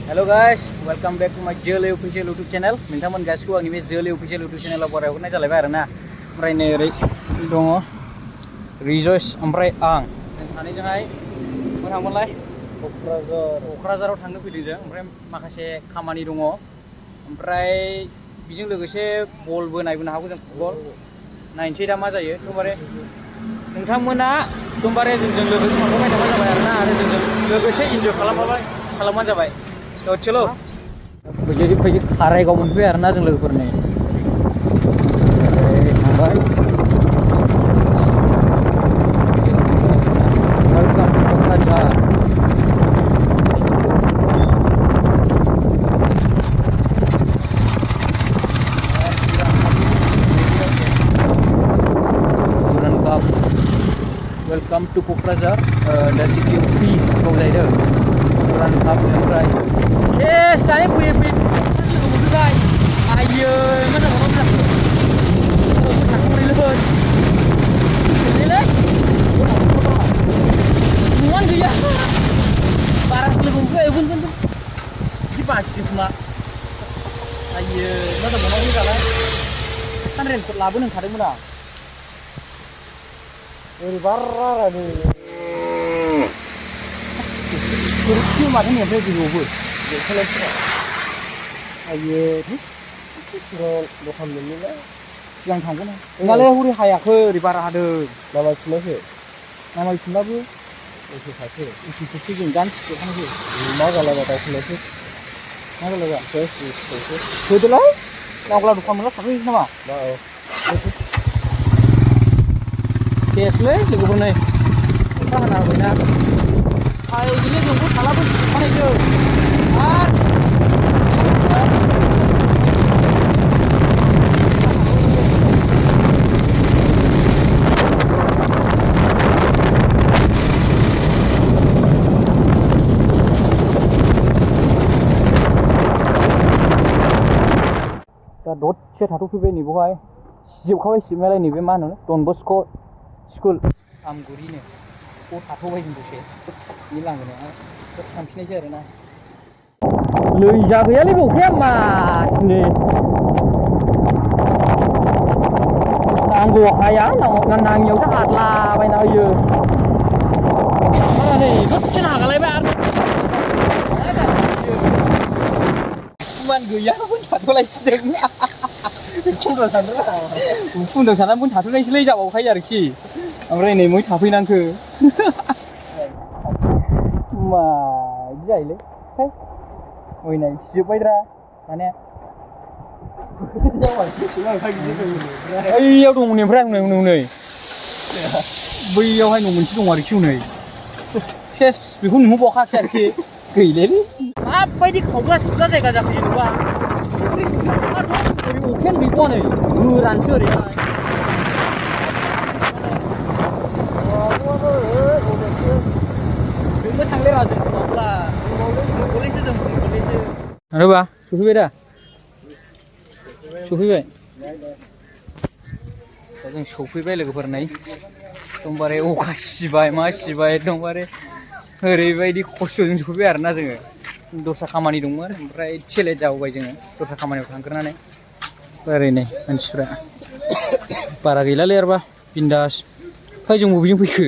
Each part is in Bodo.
Hello guys, welcome back to my Jolly Official YouTube channel. Nonton guysku आंनि बे Jolly Official YouTube channel बरायहरनाय जालायबाय आरोना. ओमफ्राय नै ओरै दङ रिजयस ओमफ्राय आं सानैजोंहाय थांबालाय क'क्राझाराव थांनो फैदों जों. ओमफ्राय माखासे खामानि दङ. ओमफ्राय बेजों लोगोसे बलबो नायबोनो हागौ जों फुटबल. नायनोसै दा मा जायो. एकदमबारे नोंथांमोना एकदमबारे जोंजों लोगोसे थांफाबाय जाबाय आरोना आरो जोंजों लोगोसे इन्जय खालामबानो जाबाय. चलो फैयै खारायगाव मोनफैबाय आरोना जों लोगोफोर नै थांबाय वेलकम टू क'क्राझार द सिटी अफ पीस बाव जाहैदों दुरान्ड काप ओमफ्राय yes दानि फैयै मोनफैबाय आयै मा जाबावगोन थांखांनायलै न'आनो गैया बारासो लोगो मोनफैबाय बिदि बासियो खोमा आयै मा जाबावनांगौ दालाय रेनकट लाबोनो ओंखारदोंमोन आं ओरै बारा नै गोरोबथियो माथो नै ओमफ्राय गोजौआवबो आयो दखान मोननिला सिगां थांगोन नङालै हरै हायाखै ओरै बारा हादों नामायफिनबाबो एसेसो जों दानसे थांसै मा जालायबा दावखुनायसै मा जालायबा होदोलाय नांगौला दखान मोनला थांफैनोसै नामा केसलै लोगोफोर नै अखा हाना होबायना फायगोलै जोंखौ थालाबो थानायजों आरो दा दसे थाथ'फैबाय नैबावहाय सिजोबखाबाय सिबनायालाय नैबे मा होनो डन बस्क' स्कुल आमगुरिनो बेखौ थाथ'बाय जों दसे बे लांगोनायावहाय थांफिननायसै आरोना लैजा गैयालै बे अखाया मासनो नांगौ हाया नाङियावसो हादलाबायना होयो नै दसेनो हागालायबाय आरो कुमान गैया थाथ'लायसिदों फुंदों साननानै थाथ'नायसैलै जाबावखायो आरोखि ओमफ्राय नै मै थाफैनांखो मा बिदि जायोलै ओइनाय सिजोब्बायद्रा माने ओइयाव दङ ओमफ्राय आं नै बैयावहाय न' मोनसे दं आरोखि हनै सेस बेखौ नुहरबावाखासै आरोखि गैलालै माबायदि खावब्ला सिबला जायगा जाफैयो नुबा ओरै अखायानो गैबावा नै गोरानसो ओरैहाय जोंबो थांले राजों माब्ला गोलैसो जों गोलैसो आरोबा सफैबाय दा सफैबाय दा जों सफैबाय लोगोफोर नै एकदमबारे अखा सिबाय मा सिबाय एकदमबारे ओरैबायदि खस्थ'जों सफैबाय आरोना जोङो दस्रा खामानि दंमोन ओमफ्राय एसे जाबोबाय जोङो दस्रा खामानियाव थांग्रोनानै ओरै नै मानसिफ्रा बारा गैलालै आरोबा बिन्दास फै जों बबेजों फैखो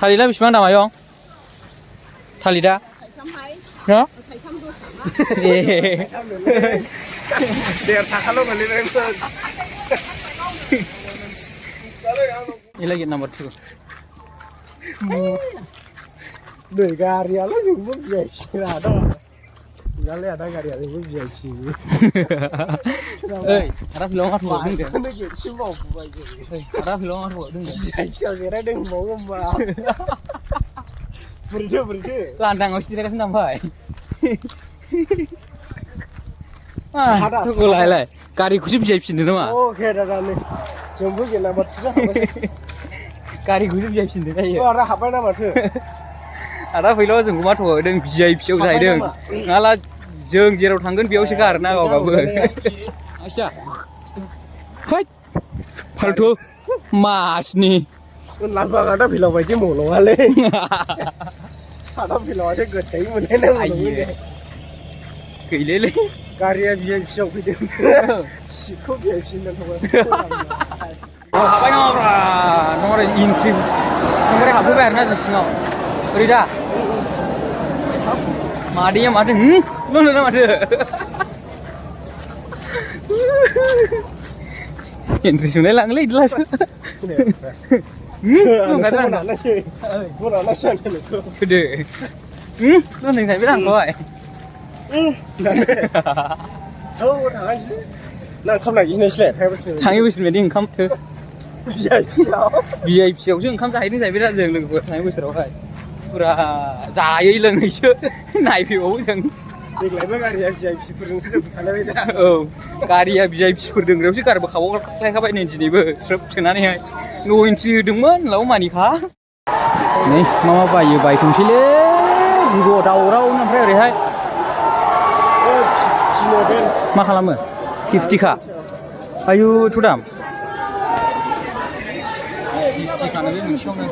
थालिरा बेसेबां दाम आयं थालिरा न ए देर थाखाल' गोलैबाय एलागेट नाम्बार 2 नै गारियालाय जोंबो गियासिगोन आदा गैयालै आदा गारिया जोंबो गियासिगोन ओइ आदा फिलाव माथ'आ दोंदो बाइकखौनो गेटसिम मावफुबाय जों आदा फिलाव माथ'आ दोंदो गियासियाव जिरायदों होनबावो होमबा बोरैथो लांदाङाव जिरायगासिनो ओमफ्राय लायलाय गारिखौसो बिलाइफिनदों नामा अके दादा नै जोंबो गेना बाथुजा हाबाय गारिखौसो बिलाइफिनदों जायो आदा हाबबाय ना माथो आदा फैल' जोंखौ माथ'दों भिआइपिआव जाहैदों नङाला जों जेराव थांगोन बेयावसो गारोना गावगाबो आच्छा है फाल्थु मासनि लांफागा दा फैलाव बायदि मल'आलै सादा फिलावासो गोथै मोननाय नांगौ गैलेलै गारिया VIP आव फैदों सिटखौ VIP होननांगौ हाबाय नामाब्रा नङारे इन्ट्रि नङारे हाबफैबाय आरोना जों सिङाव ओरै दा मादैया माथो होनो ना माथो एन्ट्रि सोंलाय लाङोलै इदिलासो फैदो नों जाहैबाय आंखौहाय थाङै बोसोर बायदि ओंखाम थो VIP आवसो ओंखाम जाहैदों जाहैबाय दा जों लोगोफोर थांनाय बोसोरावहाय फुरा जायै लोङैसो नायफैबावो जों देग्लायबो गारिया VIP फोरजोंसो थालायबाय दा औ गारिया VIP फोर दोनग्रायावसो गारबोखाबाय नै दिनैबो ट्रोप सोनानैहाय न' एन्ट्रि होदोंमोन लाव मानिखा नै मा बायो बायथोंसैलै जिग' दावरावनो ओमफ्राय ओरैहाय मा खालामो 50 खा आयु थ' दाम 50 खानो बे मोनसेयावनो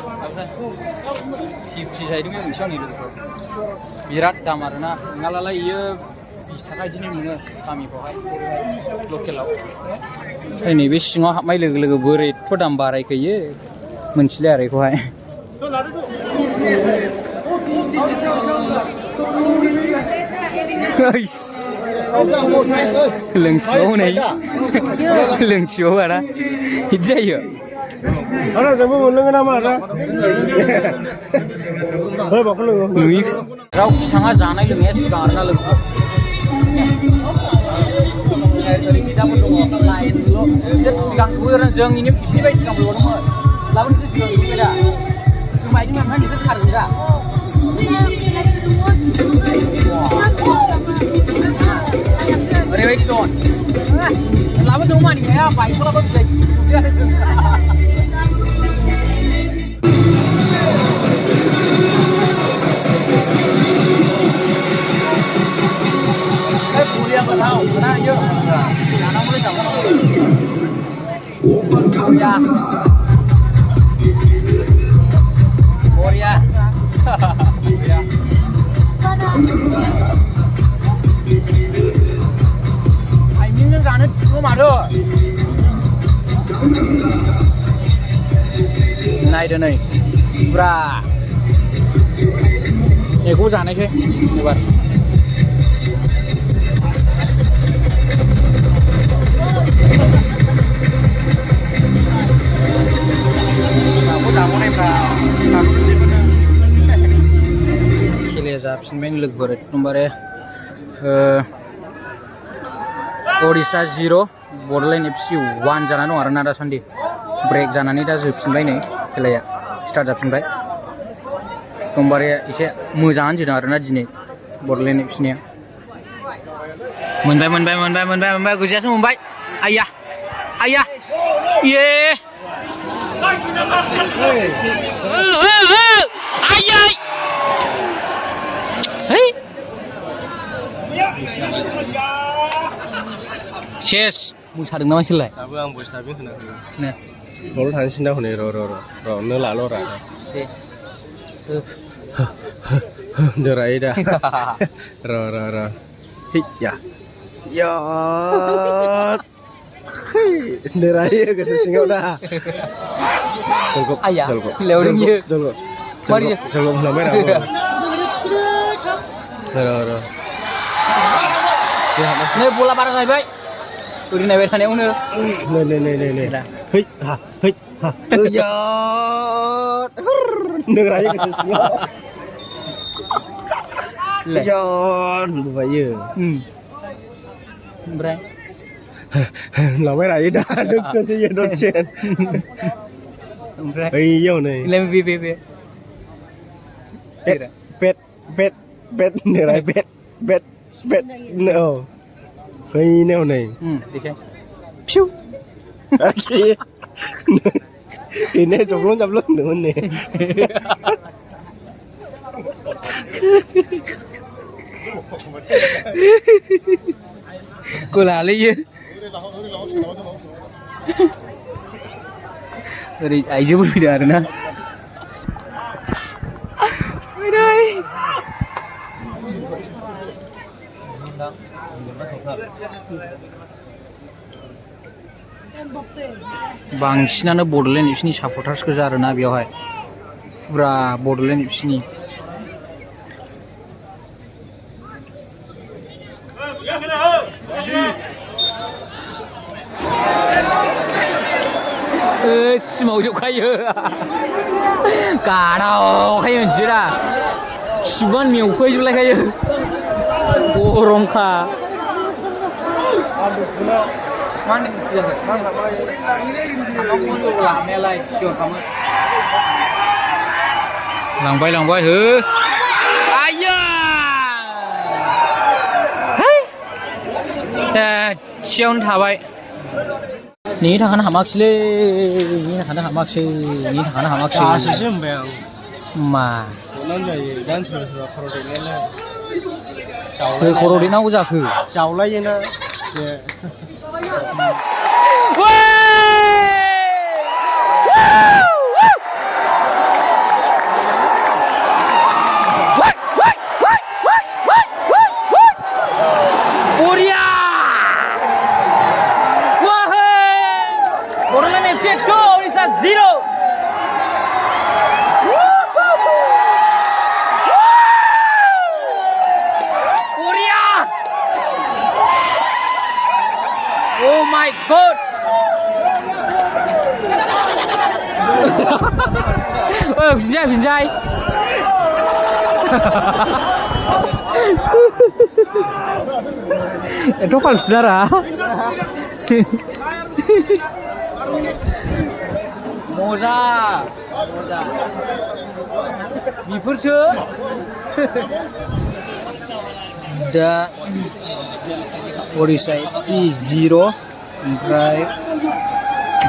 50 जाहैदों बे मोनसेयाव नै लोगोफोर बिराद दाम आरोना नङालाय इयो 20 थाखा इदिनो मोनो गामिफ्रावहाय लकेलाव ओमफ्राय नैबे सिङाव हाबनाय लोगो लोगो बोरै एथ' दाम बारायखोयो मोनथिलाय आरो बेखौहाय लोंथिबाव नै लोंथिबाव आदा बिदि जायो आरो जोंबो मोनलोङो नामा आदा नुयो रावखि थाङा जानाय लोंनाया सिगां आरोना लोगोफोर ओरै बिदाबो दङ लाइनल' सिगां सफैग्रोदों जों इसिनिफ्राय सिगां फैबावदोंमोन लाबोनोसो सिगां सफैबाय दा जों बायदि मोननानै बिसोर खारगोन दा ओरैबायदि दं लाबोदों मानिखाया बाइकखौलाबो आइमिंजों जानो थिखौ माथो नायदो नै फुरा बेखौ जानायसै एबार खेलाया जाफिनबाय लोगोफोर एकदमबारे ओडिशा 0 बड'लेण्ड FC 1 जानानै दं आरोना दासान्दि ब्रेक जानानै दा जोबफिनबाय नै खेलाया स्टार्ट जाफिनबाय एकदमबारे एसे मोजाङानो जादों आरोना दिनै बड'लेण्ड FC निया मोनबाय गोजायासो मोनबाय आया ये आयै सेस मोसादों नामा नोंसोरलाय दाबो आं बयस दाबो खोनाखै बल थांसै ना हनै र' नों लाल' रा दे दोरायो दा र' हैया दोरायो गोसो सिङाव दा आया लेवदों इयो मारि जलग होलांबाय र' नै बला बारा जाहैबाय ओरै नायबाय थानायावनो नै है या दोरायो गोसो सिङाव या बुबायो ओमफ्राय लांबाय रायो दा दोखोसो इयो दसेन ओमफ्राय ओइयाव नै बे पेट दोराय पेट औ फैनायाव नै देखाय फिउ आखि ini joblon होनदोंमोन ने गलालै इयो ओरै आइजोफोर फैदों आरोना बांसिनानो बड'लेण्ड एफसिनि सापर्टार्स गोजा आरोना बेवहाय फुरा बड'लेण्ड एफसिनि सिमाव जोबखायो गानावखायो मोनसिरा खिबान मेवफैजोबलायखायो गरमखा मा होनदों लांनायालाय सिगां खामो लांबाय हो आइया एसेयावनो थाबाय नि थाखानो हामाखिसैलै दासो होनबाय आं मा हरनानै जायो दान सोरबा खर' देनायालाय सोर खर' देनांगौ जाखो जावलायोना बे Zero. Korea. Oh my God. Pinjai. Itu kalau saudara. मोजा बेफोरसो दा उड़िसा एफसि 0 ओमफ्राय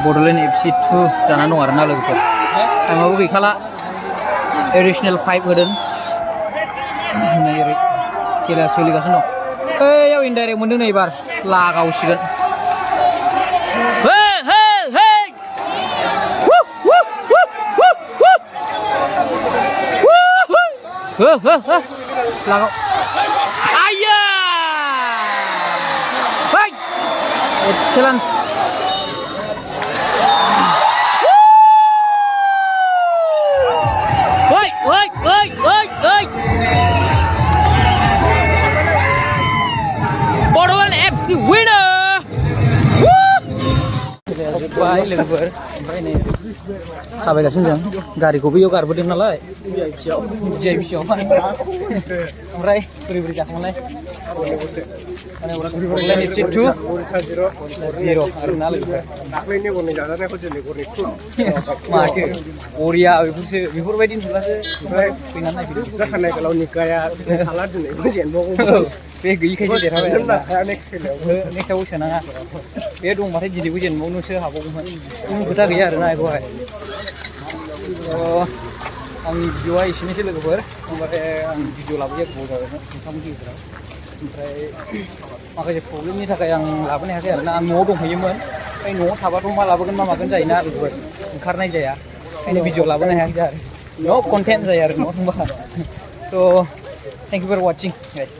बड'लेण्ड एफसि 2 जानानै दं आरोना लोगोफोर टाइमाबो गैखाला एडिशनेल 5 होदों नै ओरै खेला सोलिगासिनो दं बैयाव इनडाइरेक्ट मोनदों नै एबार लागावसिगोन Lago. Ayah. Baik. Excellent. Wait. Bordelaine FC winner. Baik logoफोर ओमफ्राय नै थाबायगासिनो जों गारिखौबो इयाव गारबोदों नालाय भिआइपिआव ओमफ्राय बोरै जाखांनाय माने बड'लेण्ड एफसि 2 0 आरोना लोगोफोर दाख्लैनि गरनै जाजानायखौ दिनै गरनै माथो बरिया बेफोरबायदि नुब्लासो ओमफ्राय फैनानै नायफैदों जाखानाय गोलाव निकाया हाला दिनैबो जेनबावगौ बे गैयिखायसो देरहाबाय नेक्स्टआव सोनाङा बे दंबाथाय दिनैबो जेनबावनोसो हाबावगौमोन खोथा गैया आरोना बेवहाय आंनि भिडिअआ एसेनोसै लोगोफोर ओमफ्राय आं भिडिअ लाबोयो गोबाव जाबायमोन नोंथांमोननि गेजेराव ओमफ्राय माखासे प्रब्लेमनि थाखाय आं लाबोनो हायाखै आरोना आं न'आव दंहैयोमोन ओमफ्राय न'आव थाबाथ' मा लाबोगोन मा मागोन जायोना लोगोफोर ओंखारनाय जाया ओंखायनो भिडिअ लाबोनो हायाखै आरो न' कन्टेन्ट जायो आरो न'आव थांबा थ' thank you for watching guys